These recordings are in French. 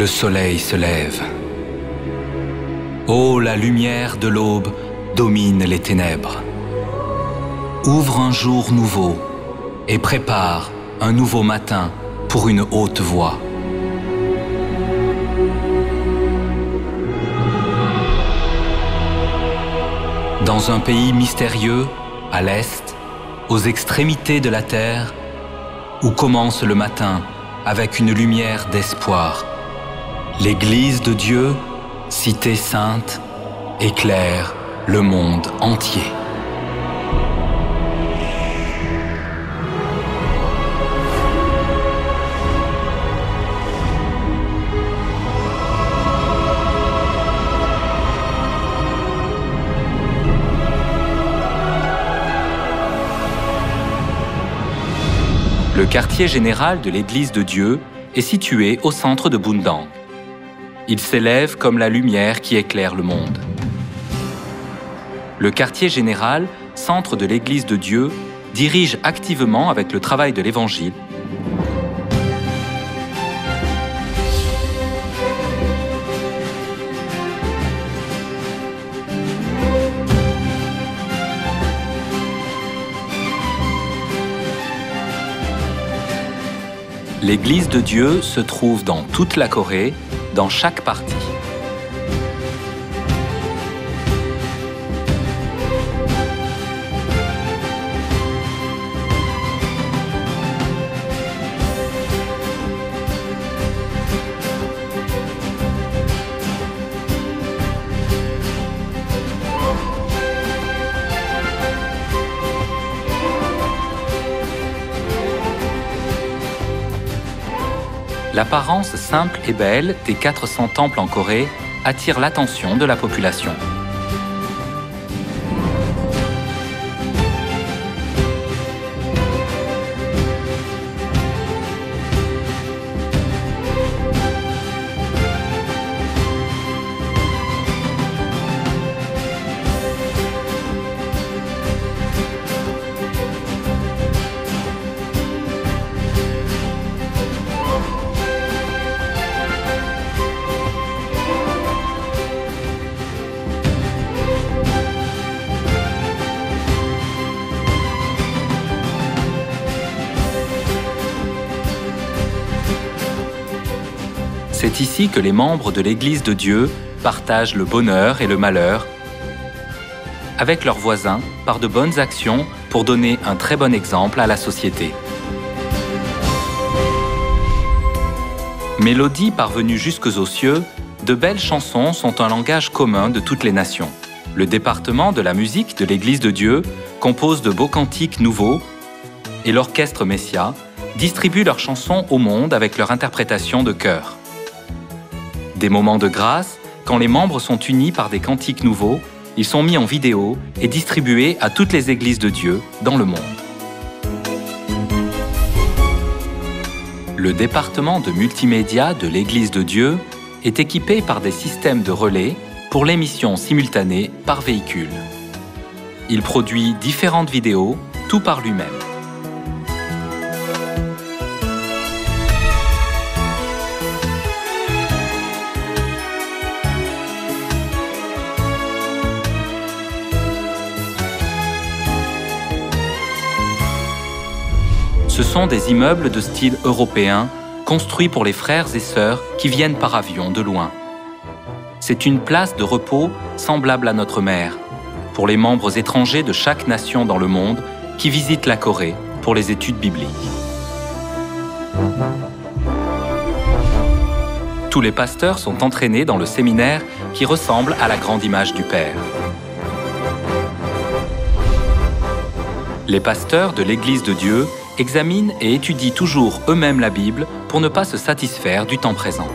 Le soleil se lève. Oh, la lumière de l'aube domine les ténèbres. Ouvre un jour nouveau et prépare un nouveau matin pour une haute voix. Dans un pays mystérieux, à l'est, aux extrémités de la terre, où commence le matin avec une lumière d'espoir, l'Église de Dieu, cité sainte, éclaire le monde entier. Le quartier général de l'Église de Dieu est situé au centre de Bundang. Il s'élève comme la lumière qui éclaire le monde. Le quartier général, centre de l'Église de Dieu, dirige activement avec le travail de l'Évangile L'Église de Dieu se trouve dans toute la Corée, dans chaque partie. L'apparence simple et belle des 400 temples en Corée attire l'attention de la population. C'est ici que les membres de l'Église de Dieu partagent le bonheur et le malheur avec leurs voisins par de bonnes actions pour donner un très bon exemple à la société. Mélodies parvenues jusqu'aux cieux, de belles chansons sont un langage commun de toutes les nations. Le département de la musique de l'Église de Dieu compose de beaux cantiques nouveaux et l'orchestre Messia distribue leurs chansons au monde avec leur interprétation de chœur. Des moments de grâce, quand les membres sont unis par des cantiques nouveaux, ils sont mis en vidéo et distribués à toutes les églises de Dieu dans le monde. Le département de multimédia de l'Église de Dieu est équipé par des systèmes de relais pour l'émission simultanée par véhicule. Il produit différentes vidéos, tout par lui-même. Ce sont des immeubles de style européen, construits pour les frères et sœurs qui viennent par avion de loin. C'est une place de repos semblable à notre mère, pour les membres étrangers de chaque nation dans le monde qui visitent la Corée pour les études bibliques. Tous les pasteurs sont entraînés dans le séminaire qui ressemble à la grande image du Père. Les pasteurs de l'Église de Dieu examinent et étudient toujours eux-mêmes la Bible pour ne pas se satisfaire du temps présent.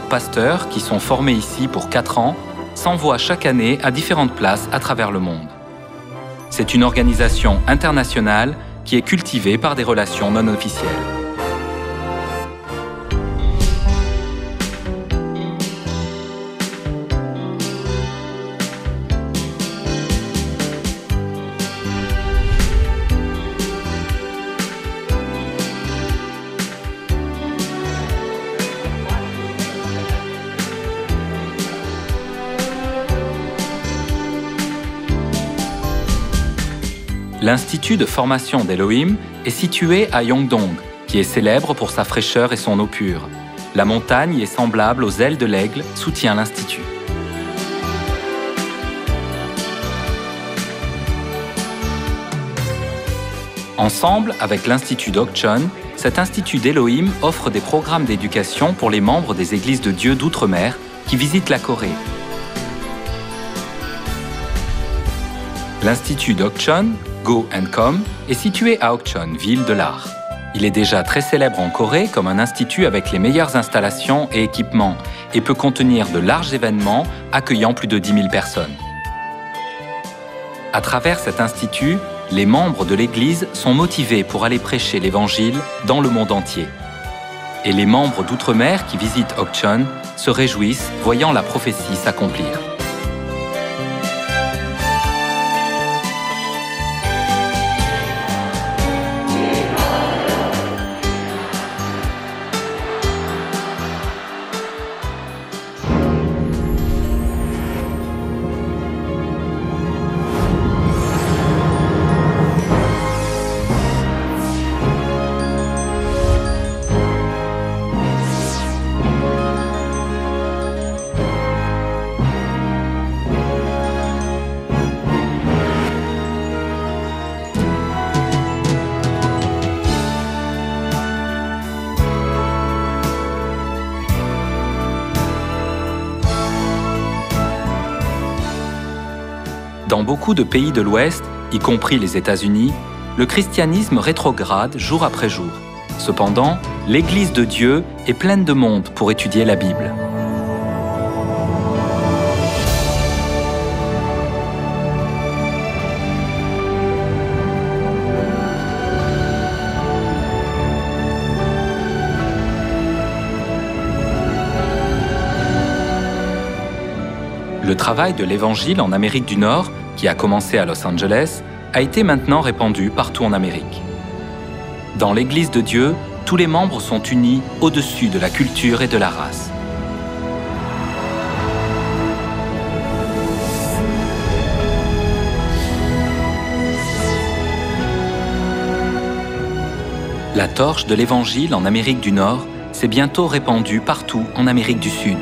Pasteurs, qui sont formés ici pour 4 ans, s'envoient chaque année à différentes places à travers le monde. C'est une organisation internationale qui est cultivée par des relations non officielles. L'Institut de formation d'Elohim est situé à Yongdong, qui est célèbre pour sa fraîcheur et son eau pure. La montagne est semblable aux ailes de l'aigle, soutient l'Institut. Ensemble avec l'Institut Dokchon, cet Institut d'Elohim offre des programmes d'éducation pour les membres des Églises de Dieu d'outre-mer qui visitent la Corée. L'Institut Dokchon, Go and Come, est situé à Okchon, ville de l'art. Il est déjà très célèbre en Corée comme un institut avec les meilleures installations et équipements et peut contenir de larges événements accueillant plus de 10 000 personnes. À travers cet institut, les membres de l'Église sont motivés pour aller prêcher l'Évangile dans le monde entier. Et les membres d'outre-mer qui visitent Okchon se réjouissent voyant la prophétie s'accomplir. Dans beaucoup de pays de l'Ouest, y compris les États-Unis, le christianisme rétrograde jour après jour. Cependant, l'Église de Dieu est pleine de monde pour étudier la Bible. Le travail de l'Évangile en Amérique du Nord, qui a commencé à Los Angeles, a été maintenant répandu partout en Amérique. Dans l'Église de Dieu, tous les membres sont unis au-dessus de la culture et de la race. La torche de l'Évangile en Amérique du Nord s'est bientôt répandue partout en Amérique du Sud.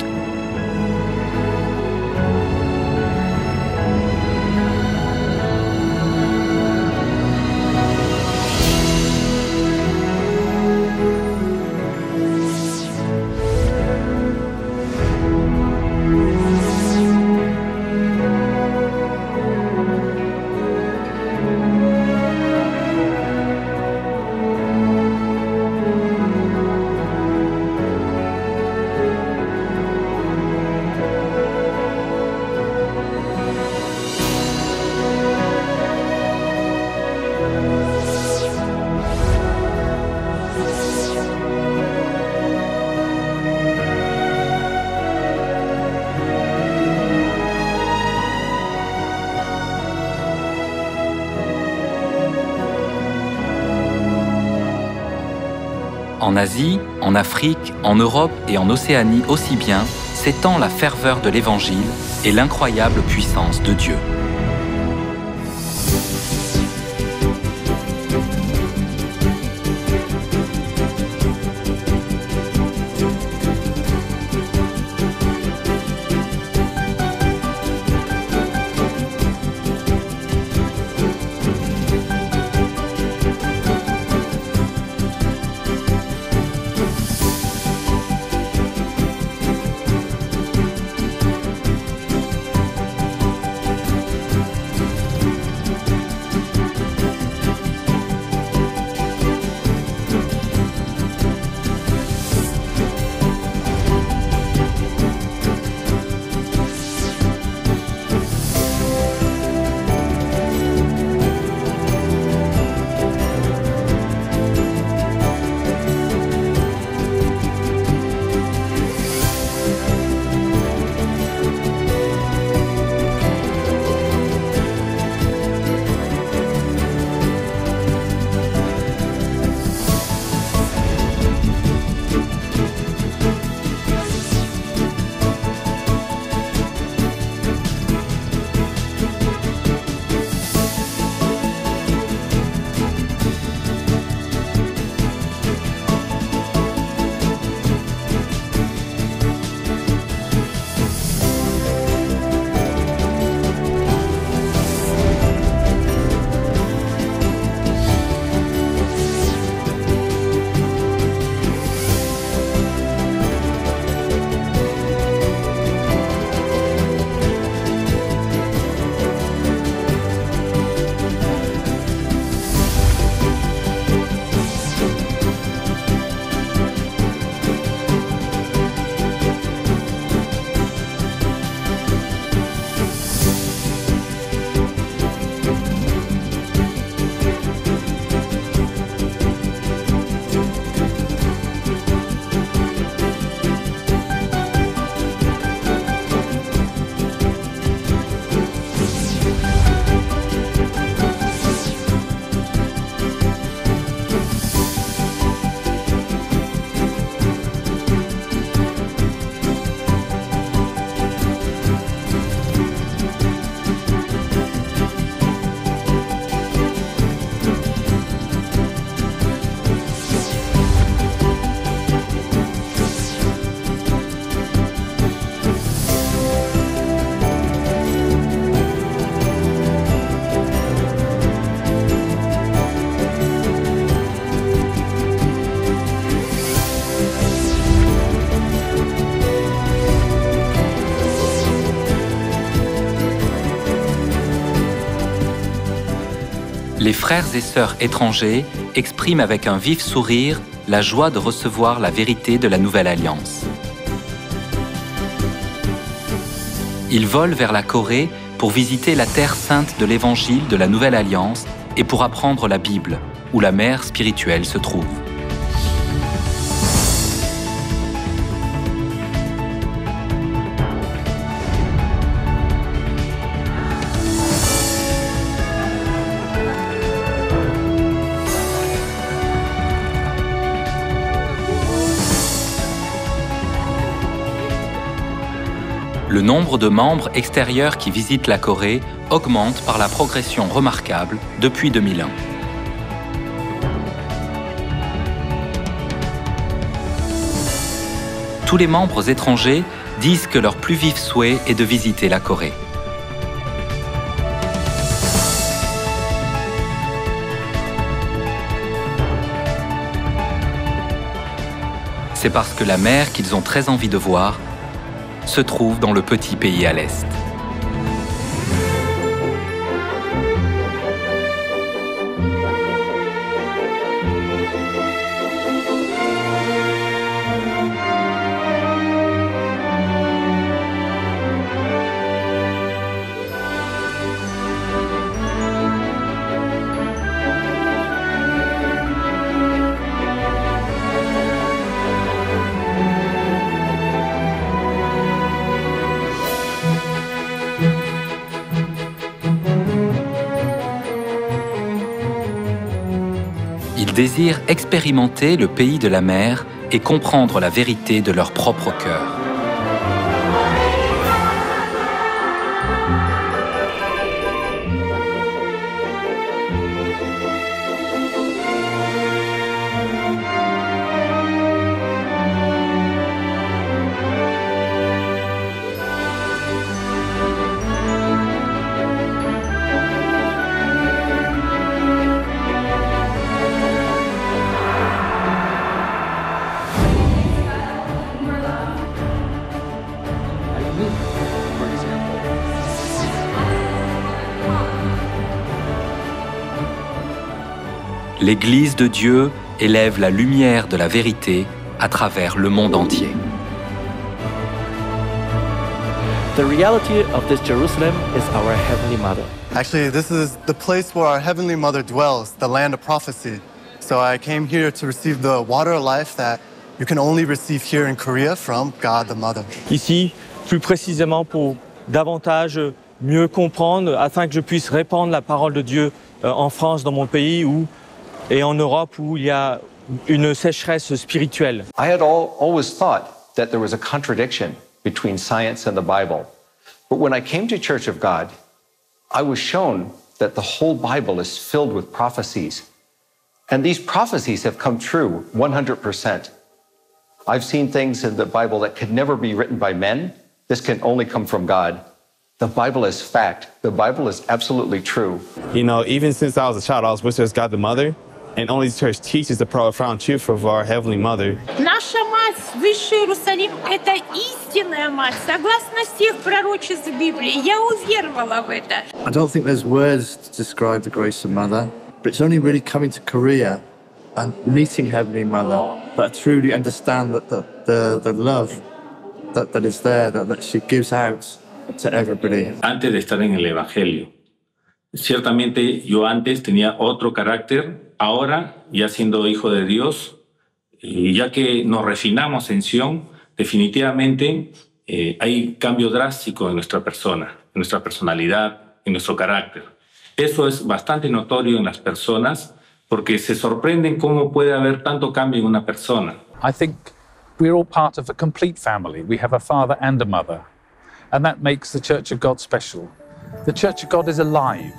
En Asie, en Afrique, en Europe et en Océanie aussi bien, s'étend la ferveur de l'Évangile et l'incroyable puissance de Dieu. Les frères et sœurs étrangers expriment avec un vif sourire la joie de recevoir la vérité de la Nouvelle Alliance. Ils volent vers la Corée pour visiter la terre sainte de l'Évangile de la Nouvelle Alliance et pour apprendre la Bible, où la mère spirituelle se trouve. Le nombre de membres extérieurs qui visitent la Corée augmente par la progression remarquable depuis 2001. Tous les membres étrangers disent que leur plus vif souhait est de visiter la Corée. C'est parce que la mer qu'ils ont très envie de voir se trouve dans le petit pays à l'est. Ils désirent expérimenter le pays de la mer et comprendre la vérité de leur propre cœur. L'Église de Dieu élève la lumière de la vérité à travers le monde entier. The reality of this Jerusalem is our Heavenly Mother. Actually, this is the place where our Heavenly Mother dwells, the land of prophecy. So I came here to receive the water of life that you can only receive here in Korea from God the Mother. Ici, plus précisément pour davantage mieux comprendre, afin que je puisse répandre la parole de Dieu en France, dans mon pays, et en Europe, où il y a une sécheresse spirituelle. I had always thought that there was a contradiction between science and the Bible. But when I came to Church of God, I was shown that the whole Bible is filled with prophecies. And these prophecies have come true 100%. I've seen things in the Bible that could never be written by men. This can only come from God. The Bible is fact. The Bible is absolutely true. You know, even since I was a child, I was with God the Mother. And only this church teaches the profound truth of our Heavenly Mother. Наша мать, Высший Иерусалим, это истинная мать, согласно всех пророчеств Библии. Я уверовала в это. I don't think there's words to describe the grace of Mother, but it's only really coming to Korea and meeting Heavenly Mother that I truly understand that the love that is there, that she gives out to everybody. Antes de estar en el Evangelio, ciertamente yo antes tenía otro carácter. Ahora, ya siendo hijo de Dios, y ya que nos refinamos en Sion, definitivamente hay cambio drástico en nuestra persona, en nuestra personalidad, en nuestro carácter. Eso es bastante notorio en las personas porque se sorprenden cómo puede haber tanto cambio en una persona. I think we're all part of a complete family. We have a father and a mother, and that makes the Church of God special. The Church of God is alive.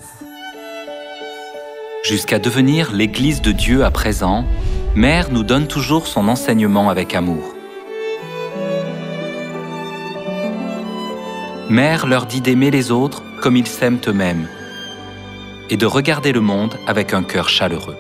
Jusqu'à devenir l'Église de Dieu à présent, Mère nous donne toujours son enseignement avec amour. Mère leur dit d'aimer les autres comme ils s'aiment eux-mêmes et de regarder le monde avec un cœur chaleureux.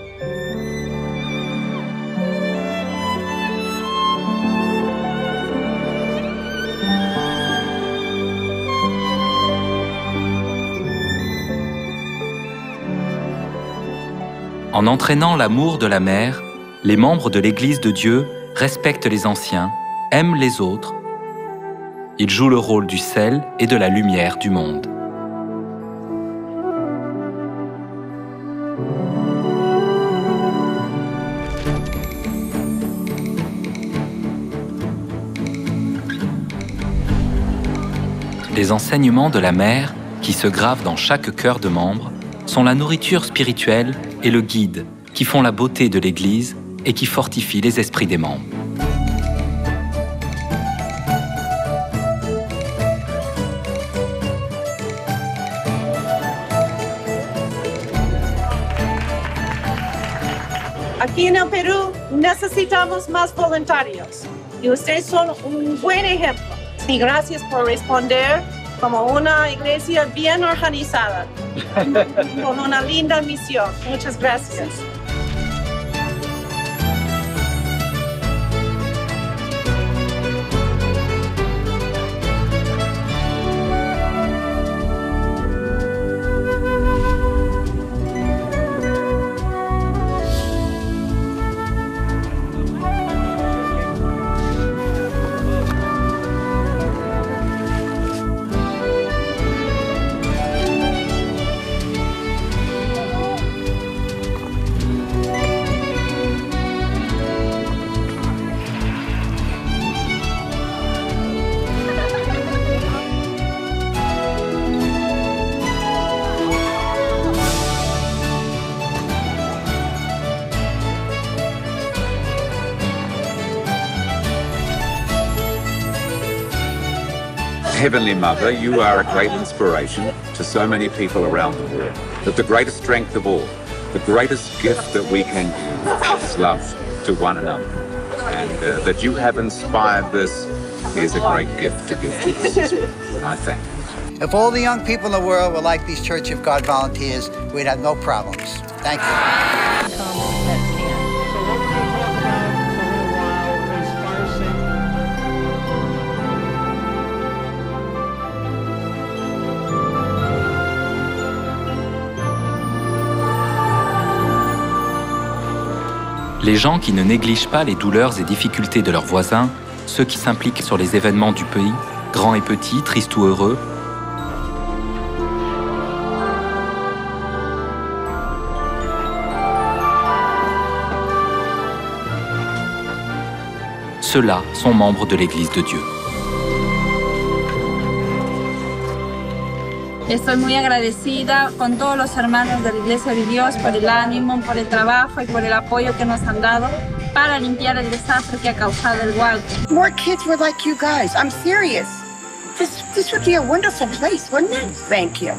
En entraînant l'amour de la mère, les membres de l'Église de Dieu respectent les anciens, aiment les autres. Ils jouent le rôle du sel et de la lumière du monde. Les enseignements de la mère, qui se gravent dans chaque cœur de membre, sont la nourriture spirituelle et le guide qui font la beauté de l'Église et qui fortifient les esprits des membres. Aquí en el Perú necesitamos más voluntarios y ustedes son un buen ejemplo. Y gracias por responder como una iglesia bien organizada, con una linda misión. Muchas gracias. Heavenly Mother, you are a great inspiration to so many people around the world. But the greatest strength of all, the greatest gift that we can give is love to one another. And that you have inspired this is a great gift to give to us. And I thank you. If all the young people in the world were like these Church of God volunteers, we'd have no problems. Thank you. Les gens qui ne négligent pas les douleurs et difficultés de leurs voisins, ceux qui s'impliquent sur les événements du pays, grands et petits, tristes ou heureux, ceux-là sont membres de l'Église de Dieu. Estoy muy agradecida con todos los hermanos de la Iglesia de Dios por el ánimo, por el trabajo y por el apoyo que nos han dado para limpiar el desastre que ha causado el Hualco. More kids were like you guys. I'm serious. This would be a wonderful place, wouldn't it? Thank you.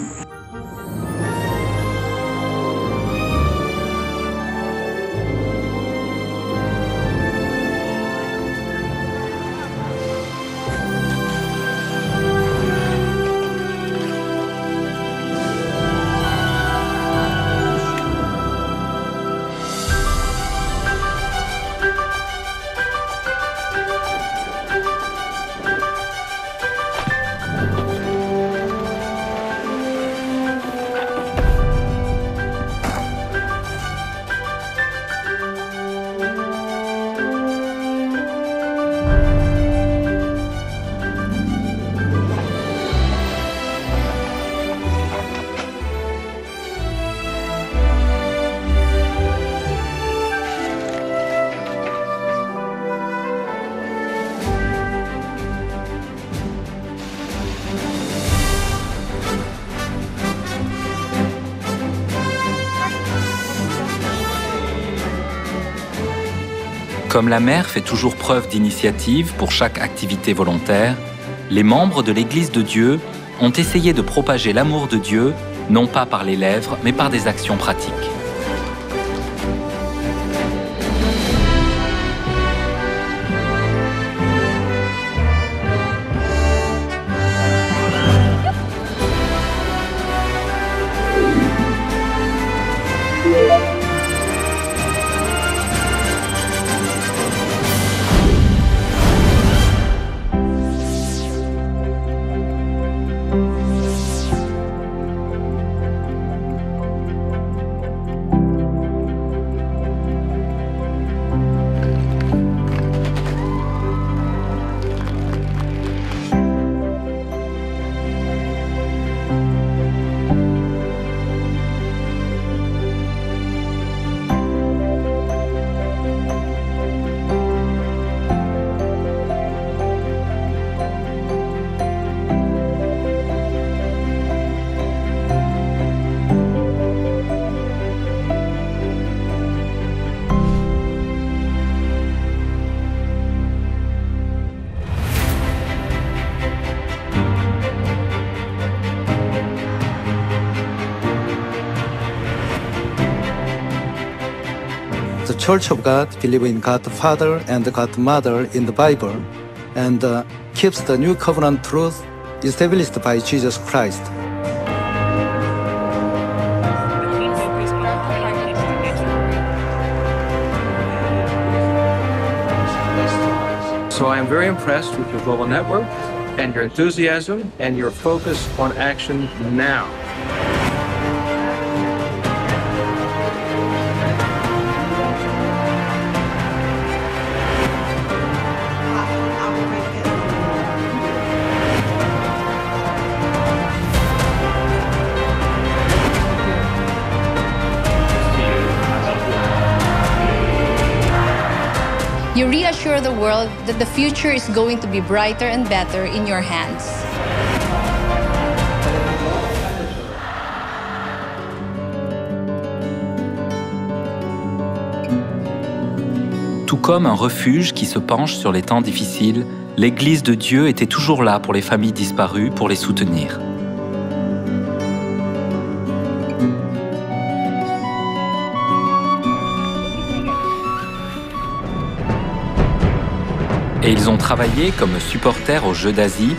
Comme la mère fait toujours preuve d'initiative pour chaque activité volontaire, les membres de l'Église de Dieu ont essayé de propager l'amour de Dieu, non pas par les lèvres, mais par des actions pratiques. Church of God believes in God the Father and God the Mother in the Bible and keeps the new covenant truth established by Jesus Christ. So I am very impressed with your global network and your enthusiasm and your focus on action now. You reassure the world that the future is going to be brighter and better in your hands. Tout comme un refuge qui se penche sur les temps difficiles, l'Église de Dieu était toujours là pour les familles disparues, pour les soutenir. Et ils ont travaillé comme supporters aux Jeux d'Asie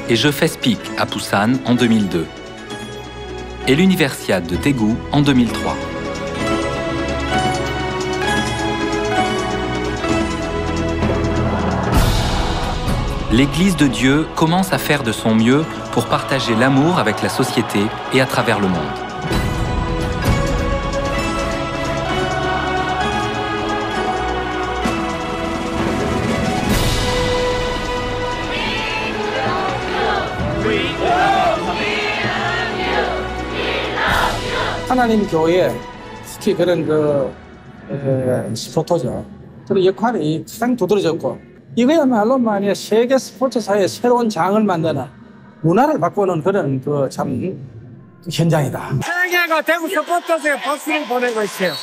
et Jeux FESPIC à Busan en 2002 et l'Universiade de Daegu en 2003. L'Église de Dieu commence à faire de son mieux pour partager l'amour avec la société et à travers le monde. 하나님 교회, 특히 그런 스포터죠. 그런 역할이 가장 두드러졌고, 이거야말로 만약 세계 스포츠사의 새로운 장을 만드는 문화를 바꾸는 그런 참 현장이다. 세계가 대구 스포츠사에 박수를 보내고 있어요.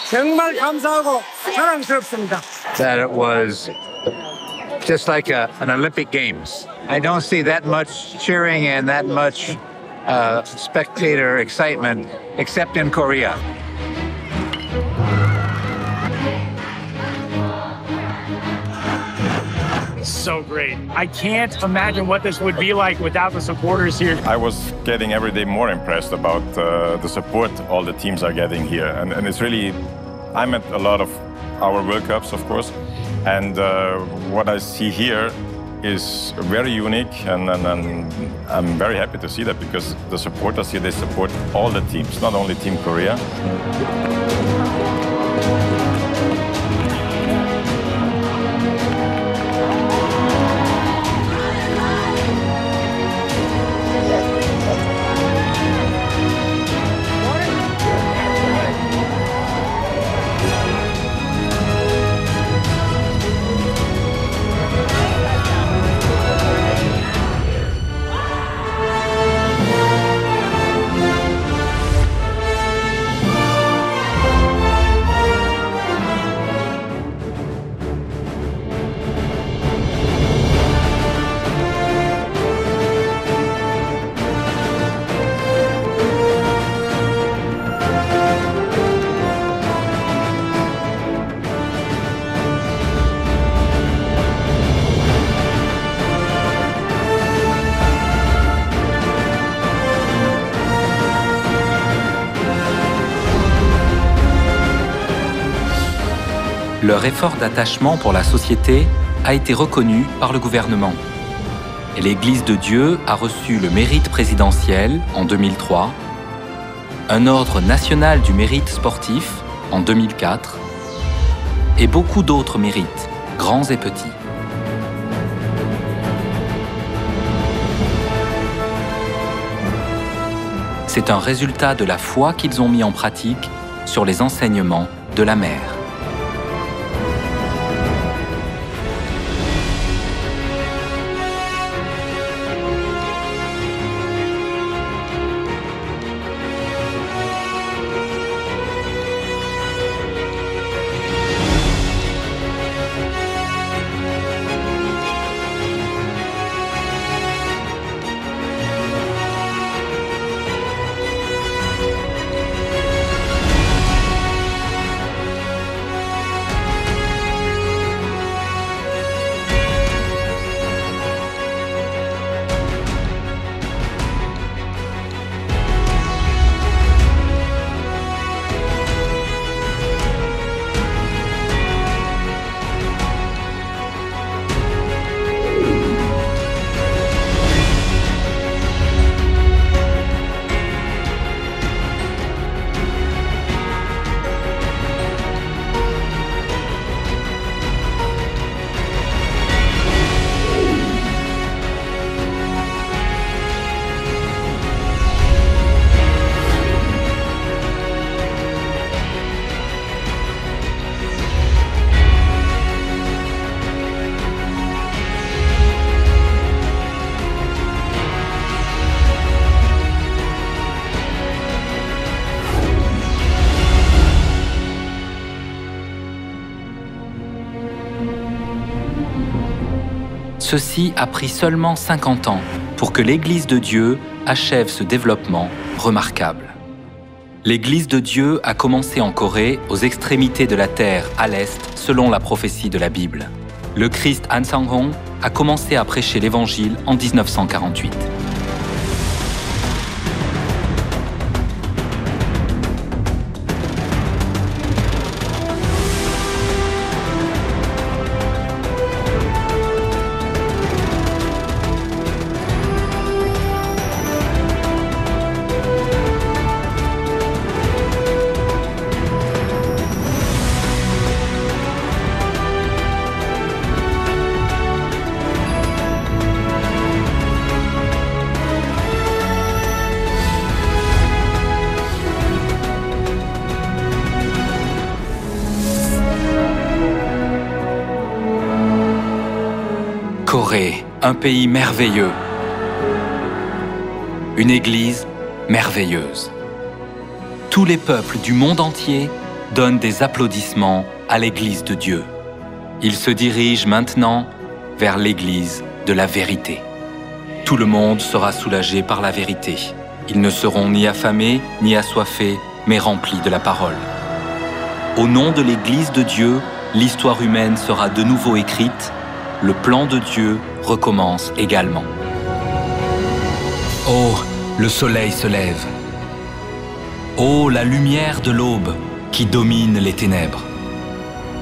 정말 감사하고 자랑스럽습니다. That it was just like an Olympic Games. I don't see that much cheering and that much spectator excitement except in Korea. So great. I can't imagine what this would be like without the supporters here. I was getting every day more impressed about the support all the teams are getting here. And it's really, I'm at a lot of our World Cups, of course, and what I see here is very unique, and I'm very happy to see that because the supporters here, they support all the teams, not only Team Korea. Leur effort d'attachement pour la société a été reconnu par le gouvernement. Et l'Église de Dieu a reçu le mérite présidentiel en 2003, un ordre national du mérite sportif en 2004 et beaucoup d'autres mérites, grands et petits. C'est un résultat de la foi qu'ils ont mis en pratique sur les enseignements de la mère. Ceci a pris seulement 50 ans pour que l'Église de Dieu achève ce développement remarquable. L'Église de Dieu a commencé en Corée, aux extrémités de la terre, à l'est, selon la prophétie de la Bible. Le Christ Han Sang-hong a commencé à prêcher l'Évangile en 1948. Corée, un pays merveilleux. Une église merveilleuse. Tous les peuples du monde entier donnent des applaudissements à l'église de Dieu. Ils se dirigent maintenant vers l'église de la vérité. Tout le monde sera soulagé par la vérité. Ils ne seront ni affamés, ni assoiffés, mais remplis de la parole. Au nom de l'église de Dieu, l'histoire humaine sera de nouveau écrite. Le plan de Dieu recommence également. Oh, le soleil se lève. Oh, la lumière de l'aube qui domine les ténèbres.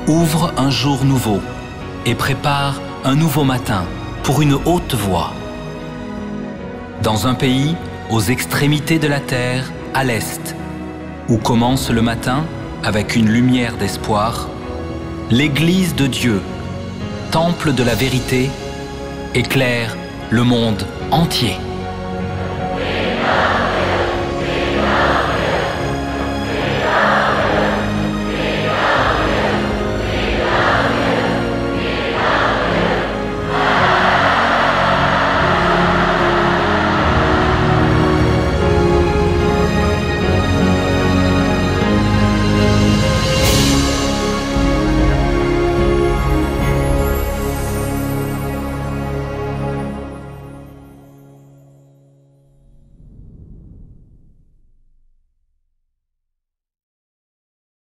Ouvre un jour nouveau et prépare un nouveau matin pour une haute voix. Dans un pays, aux extrémités de la terre, à l'est, où commence le matin avec une lumière d'espoir, l'Église de Dieu, temple de la vérité, éclaire le monde entier.